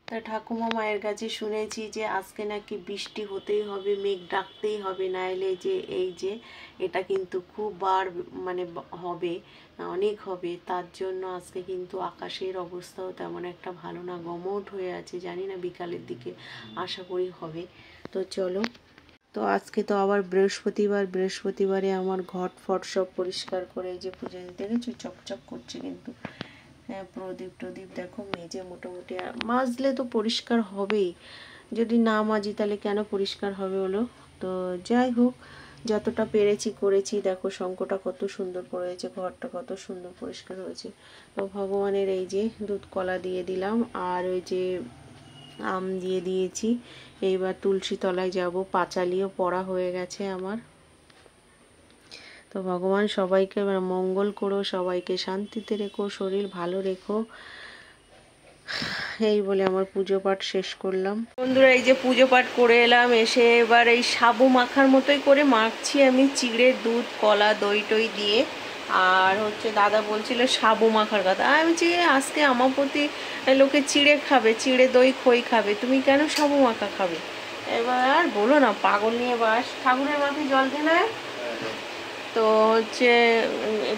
তা ঠাকুমা মায়ের কাছে শুনেছি যে আজকে নাকি বৃষ্টি হতেই হবে, মেঘ ডাকতেই হবে, নাইলে যে এই যে এটা কিন্তু খুব বার মানে হবে, অনেক হবে। তার জন্য আজকে কিন্তু আকাশের অবস্থাও তেমন একটা ভালো না, গমট হয়ে আছে। জানি না বিকালের দিকে আশা করি হবে। তো চলো, তো আজকে তো আবার বৃহস্পতিবারে আমার ঘট ফট সব পরিষ্কার করে এই যে পুজো দিতে গেছি, চকচক করছে কিন্তু। হ্যাঁ, প্রদীপ দেখো মেজে মোটামুটি মাজলে তো পরিষ্কার হবেই, যদি না মাজি তাহলে কেন পরিষ্কার হবে বলো। তো যাই হোক, যতটা পেরেছি করেছি। দেখো শঙ্খটা কত সুন্দর করেছে, ঘরটা কত সুন্দর পরিষ্কার হয়েছে। তো ভগবানের এই যে দুধ কলা দিয়ে দিলাম, আর ওই যে আম দিয়ে দিয়েছি। এইবার তুলসী তলায় যাব, পাঁচালিও পড়া হয়ে গেছে আমার। তো ভগবান সবাইকে মঙ্গল করো, সবাইকে শান্তিতে রেখো, শরীর ভালো রেখো, এই বলে আমার পুজো পাঠ শেষ করলাম। বন্ধুরা এই যে পুজো পাঠ করে এলাম, এসে এবার এই সাবু মাখার মতোই করে মাখছি আমি, চিড়ে দুধ কলা দই টই দিয়ে। আর হচ্ছে দাদা বলছিল সাবু মাখার কথা, আমি বলছি আজকে আমার প্রতি লোকে চিড়ে খাবে, চিড়ে দই খই খাবে, তুমি কেন সাবু মাখা খাবে? এবার বলো না, পাগল নিয়ে বাস। ঠাকুরের মাথায় জল ঢেলে তো হচ্ছে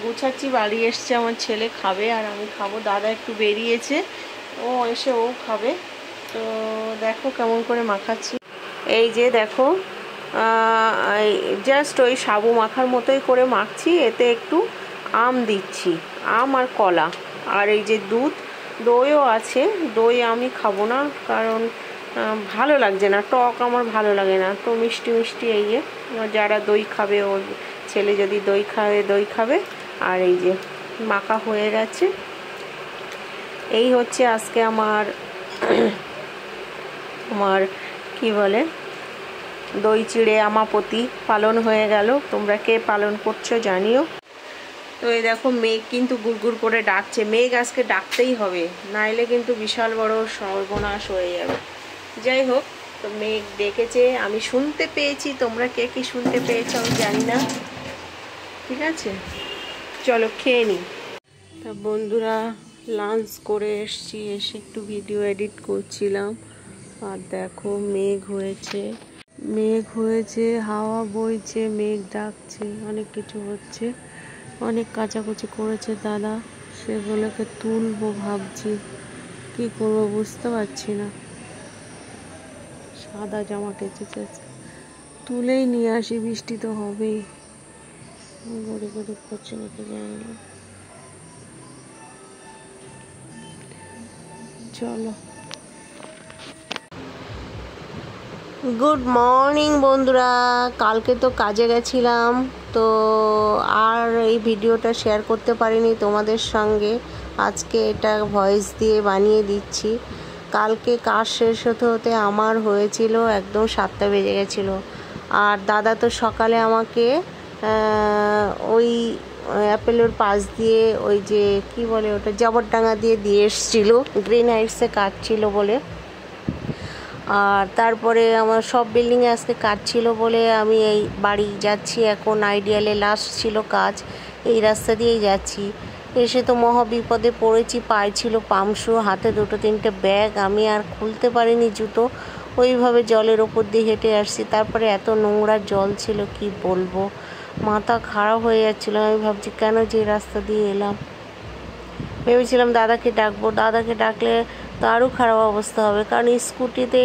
গুছাচ্ছি, বাড়ি এসছে আমার ছেলে খাবে আর আমি খাবো। দাদা একটু বেরিয়েছে, ও এসে ও খাবে। তো দেখো কেমন করে মাখাচ্ছি, এই যে দেখো জাস্ট ওই সাবু মাখার মতোই করে মাখছি। এতে একটু আম দিচ্ছি, আম আর কলা, আর এই যে দুধ, দইও আছে। দই আমি খাবো না, কারণ ভালো লাগছে না, টক আমার ভালো লাগে না। তো মিষ্টি মিষ্টি এই যে যারা দই খাবে, ওর ছেলে যদি দই খাবে দই খাবে। আর এই যে মাখা হয়ে গেছে। এই হচ্ছে আজকে আমার কি বলে দই চিড়ে আমাপতি পালন হয়ে গেল। তোমরা কে পালন করছো জানিও। তো এই দেখো মেঘ কিন্তু গুড়গুড় করে ডাকছে, মেঘ আজকে ডাকতেই হবে, নাইলে কিন্তু বিশাল বড় সর্বনাশ হয়ে যাবে। যাই হোক, তো মেঘ ডেকেছে, আমি শুনতে পেয়েছি, তোমরা কে কি শুনতে পেয়েছো আমি জানি না। ঠিক আছে, চলো খেয়ে নিই। তা বন্ধুরা লাঞ্চ করে এসছি, এসে একটু ভিডিও এডিট করছিলাম। আর দেখো মেঘ হয়েছে, হাওয়া বইছে, মেঘ ডাকছে, অনেক কিছু হচ্ছে। অনেক কাচাকুচি করেছে দাদা, সেগুলোকে তুলবো ভাবছি, কি করবো বুঝতে পারছি না। সাদা জামা কেচেছে, তুলেই নিয়ে আসি, বৃষ্টি তো হবেই। গড়ি গড়ি করছে নাকি জানি না। চলো, গুড মর্নিং বন্ধুরা। কালকে তো কাজে গেছিলাম, তো আর এই ভিডিওটা শেয়ার করতে পারিনি তোমাদের সঙ্গে। আজকে এটা ভয়েস দিয়ে বানিয়ে দিচ্ছি। কালকে কাজ শেষ হতে হতে আমার হয়েছিল একদম 7টা বেজে গেছিলো। আর দাদা তো সকালে আমাকে ওই অ্যাপেলের পাশ দিয়ে ওই যে কি বলে ওটা জবরডাঙ্গা দিয়ে এসেছিলো, গ্রিন হাইটসে কাজ ছিল বলে। আর তারপরে আমার সব বিল্ডিংয়ে আজকে কাজ ছিল বলে আমি এই বাড়ি যাচ্ছি এখন। আইডিয়ালে লাস্ট ছিল কাজ, এই রাস্তা দিয়েই যাচ্ছি। এসে তো মহা বিপদে পড়েছি, পায়ে ছিল পামশু, হাতে 2-3টে ব্যাগ, আমি আর খুলতে পারিনি জুতো, ওইভাবে জলের ওপর দিয়ে হেঁটে আসছি। তারপরে এত নোংরা জল ছিল কি বলবো, মাথা খারাপ হয়ে যাচ্ছিলো। আমি ভাবছি কেন যে রাস্তা দিয়ে এলাম। ভেবেছিলাম দাদাকে ডাকবো, দাদাকে ডাকলে তো আরও খারাপ অবস্থা হবে, কারণ স্কুটিতে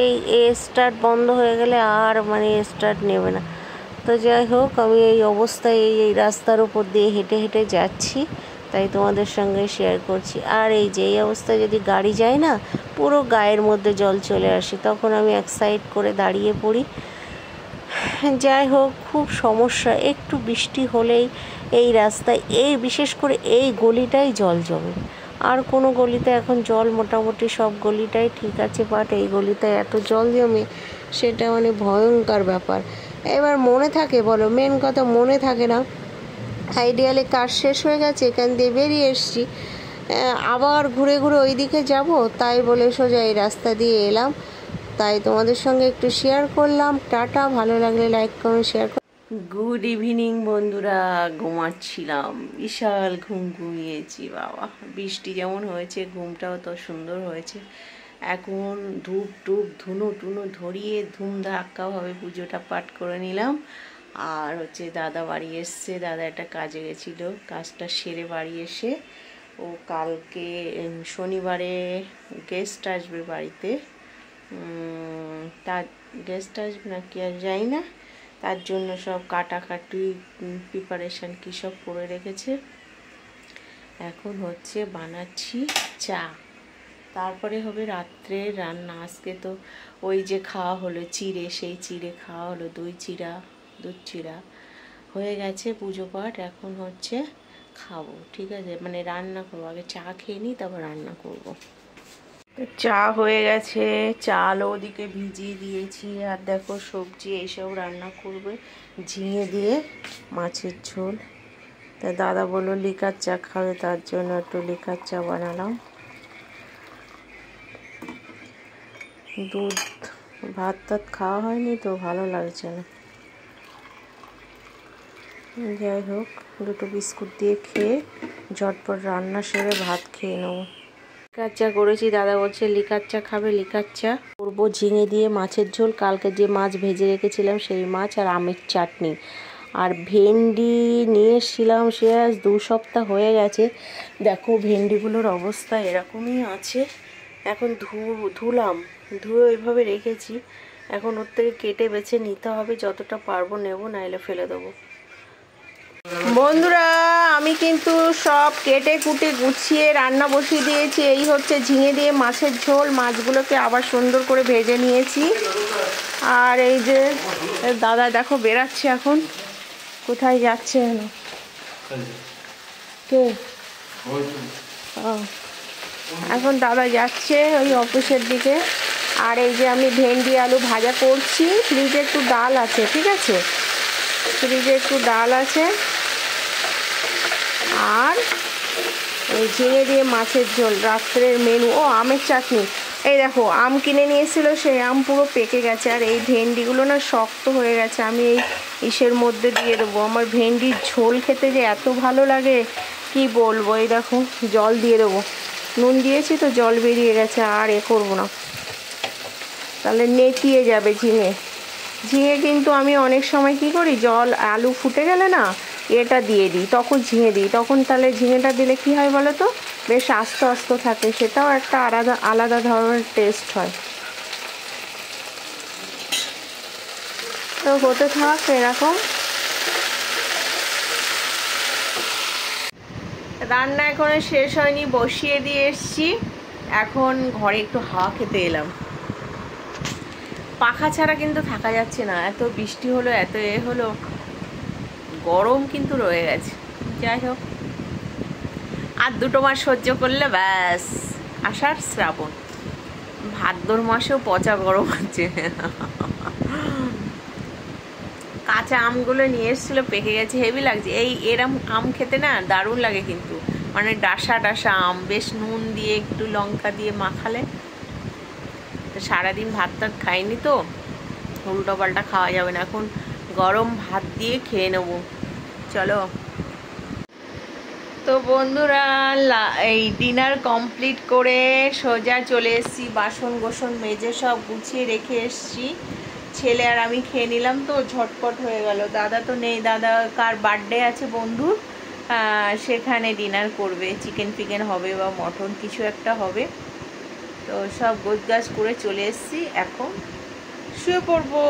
স্টার্ট বন্ধ হয়ে গেলে আর মানে স্টার্ট নেবে না। তো যাই হোক, আমি এই অবস্থায় এই রাস্তার উপর দিয়ে হেঁটে হেঁটে যাচ্ছি, তাই তোমাদের সঙ্গে শেয়ার করছি। আর এই যে এই অবস্থায় যদি গাড়ি যায় না, পুরো গায়ের মধ্যে জল চলে আসে, তখন আমি এক সাইড করে দাঁড়িয়ে পড়ি। যাই হোক, খুব সমস্যা, একটু বৃষ্টি হলেই এই রাস্তায়, এই বিশেষ করে এই গলিটাই জল জমে। আর কোনো গলিতে এখন জল মোটামুটি সব গলিটাই ঠিক আছে, বাট এই গলিতে এত জল জমে, সেটা মানে ভয়ঙ্কর ব্যাপার। এবার মনে থাকে বলো, মেন কথা মনে থাকে না। আইডিয়ালে কাজ শেষ হয়ে গেছে, এখান দিয়ে বেরিয়ে এসছি, আবার ঘুরে ঘুরে ওই দিকে যাব, তাই বলে সোজা এই রাস্তা দিয়ে এলাম। তাই তোমাদের সঙ্গে একটু শেয়ার করলাম। টাটা, ভালো লাগলে লাইক করুন, শেয়ার করুন। গুড ইভিনিং বন্ধুরা, ঘুমাচ্ছিলাম, বিশাল ঘুম ঘুমিয়েছি বাবা। বৃষ্টি যেমন হয়েছে, ঘুমটাও তো সুন্দর হয়েছে। এখন ধূপ টুপ ধুনো টুনো ধরিয়ে ধুমধাক্কাভাবে পুজোটা পাঠ করে নিলাম। আর হচ্ছে দাদা বাড়ি এসছে, দাদা একটা কাজে গেছিলো, কাজটা সেরে বাড়ি এসে ও কালকে শনিবারে গেস্ট আসবে বাড়িতে, তার গেস্ট আসবে না কি আর জানি না, তার জন্য সব কাটাকাটি প্রিপারেশান কী সব করে রেখেছে। এখন হচ্ছে বানাচ্ছি চা, তারপরে হবে রাত্রে রান্না। আজকে তো ওই যে খাওয়া হলো চিড়ে, সেই চিড়ে খাওয়া হলো, দই চিড়া দুধ চিড়া হয়ে গেছে পুজো পাঠ। এখন হচ্ছে খাবো, ঠিক আছে, মানে রান্না করবো, আগে চা খেয়ে নিই তারপর রান্না করব। চা হয়ে গেছে, চাল ওদিকে ভিজিয়ে দিয়েছি, আর দেখো সবজি এইসব রান্না করবে, ঝিঙে দিয়ে মাছের ঝোল। তা দাদা বললো লিকার চা খাবে, তার জন্য একটু লিকার চা বানালাম। দুধ ভাত টাত খাওয়া হয়নি তো ভালো লাগছে না, যাই হোক দুটো বিস্কুট দিয়ে খেয়ে ঝটপট রান্না সেরে ভাত খেয়ে নেবো। লিকার চা করেছি, দাদা বলছে লিকার চা খাবে, লিকার চা করবো। ঝিঙে দিয়ে মাছের ঝোল, কালকে যে মাছ ভেজে রেখেছিলাম সেই মাছ, আর আমের চাটনি। আর ভেন্ডি নিয়ে এসেছিলাম, সে আজ 2 সপ্তাহ হয়ে গেছে। দেখো ভেন্ডিগুলোর অবস্থা এরকমই আছে। এখন ধুলাম, ধুয়ে ওইভাবে রেখেছি, এখন ওর থেকে কেটে বেছে নিতে হবে, যতটা পারবো নেবো, নাইলে ফেলে দেবো। বন্ধুরা আমি কিন্তু সব কেটে কুটে গুছিয়ে রান্না বসিয়ে দিয়েছি। এই হচ্ছে ঝিঙে দিয়ে মাছের ঝোল, মাছগুলোকে আবার সুন্দর করে ভেজে নিয়েছি। আর এই যে দাদা দেখো বেরাচ্ছে, এখন কোথায় যাচ্ছে কে, এখন দাদা যাচ্ছে ওই অফিসের দিকে। আর এই যে আমি ভেন্ডি আলু ভাজা করছি, ফ্রিজে একটু ডাল আছে, ঠিক আছে, ফ্রিজে একটু ডাল আছে। আর এই ঝিঙে দিয়ে মাছের ঝোল রাত্রের মেনু। ও আমের চাটনি, এই দেখো আম কিনে নিয়ে এসেছিলো, সেই আম পুরো পেকে গেছে, আর এই ভেন্ডিগুলো না শক্ত হয়ে গেছে, আমি এই ইসের মধ্যে দিয়ে দেবো। আমার ভেন্ডির ঝোল খেতে যে এত ভালো লাগে কি বলবো। এই দেখো জল দিয়ে দেবো, নুন দিয়েছি তো জল বেরিয়ে গেছে, আর এ করবো না, তাহলে নেতিয়ে যাবে ঝিঙে। ঝিঙে কিন্তু আমি অনেক সময় কি করি, জল আলু ফুটে গেলে না এটা দিয়ে দিই, তখন ঝিঙে দিই, তখন তাহলে ঝিঙেটা দিলে কি হয় বলো তো, বেশ আস্ত আস্ত থাকে, সেটাও একটা আলাদা ধরনের টেস্ট হয়। তো হতে থাক এরকম। রান্না এখনো শেষ হয়নি, বসিয়ে দিয়ে এসছি, এখন ঘরে একটু হাওয়া খেতে এলাম। পাখা ছাড়া কিন্তু থাকা যাচ্ছে না, এত বৃষ্টি হলো, এত এ হলো, গরম কিন্তু রয়ে গেছে। যাই হোক আর 2 মাস সহ্য করলে ব্যাস, আষাঢ় শ্রাবণ, ভাদ্র মাসেও পচা গরম আছে। কাঁচা আমগুলো নিয়ে এসেছিলো, পেকে গেছে, হেভি লাগছে। এরম আম খেতে না দারুণ লাগে কিন্তু, মানে ডাসা ডাসা আম, বেশ নুন দিয়ে একটু লঙ্কা দিয়ে মাখালে। সারাদিন ভাত টাত খাইনি তো, উল্টো পাল্টা খাওয়া যাবে না, এখন গরম ভাত দিয়ে খেয়ে নেব। চলো তো বন্ধুরা, এই ডিনার কমপ্লিট করে সোজা চলে এসেছি, বাসন গোসন মেজে সব গুছিয়ে রেখে এসেছি। ছেলে আর আমি খেয়ে নিলাম, তো ঝটপট হয়ে গেল। দাদা তো নেই, দাদা কার বার্থডে আছে বন্ধুর, সেখানে ডিনার করবে, চিকেন ফিকেন হবে বা মটন কিছু একটা হবে। তো সব গোছগাছ করে চলে এসেছি, এখন শুয়ে পড়বো।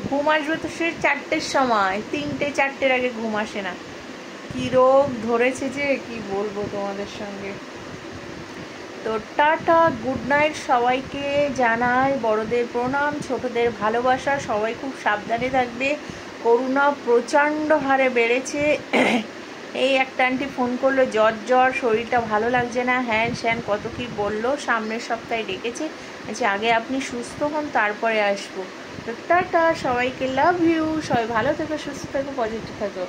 ঘুম আসবে তো সে 4টের সময়, 3টে 4টের আগে ঘুম আসে না। কি রোগ ধরেছে যে কি বলবো তোমাদের সঙ্গে। তো টাটা, গুড নাইট সবাইকে জানাই, বড়দের প্রণাম, ছোটদের ভালোবাসা, সবাই খুব সাবধানে থাকবে। করোনা প্রচণ্ড হারে বেড়েছে। এই একটা আন্টি ফোন করলো, জ্বর, শরীরটা ভালো লাগছে না, হ্যান স্যান কত কি বললো, সামনের সপ্তাহে ডেকেছে, আচ্ছা আগে আপনি সুস্থ হন তারপরে আসবো। তো টাটা সবাইকে, লাভ ইউ, সবাই ভালো থেকো, সুস্থ থেকো, পজিটিভ থাকো।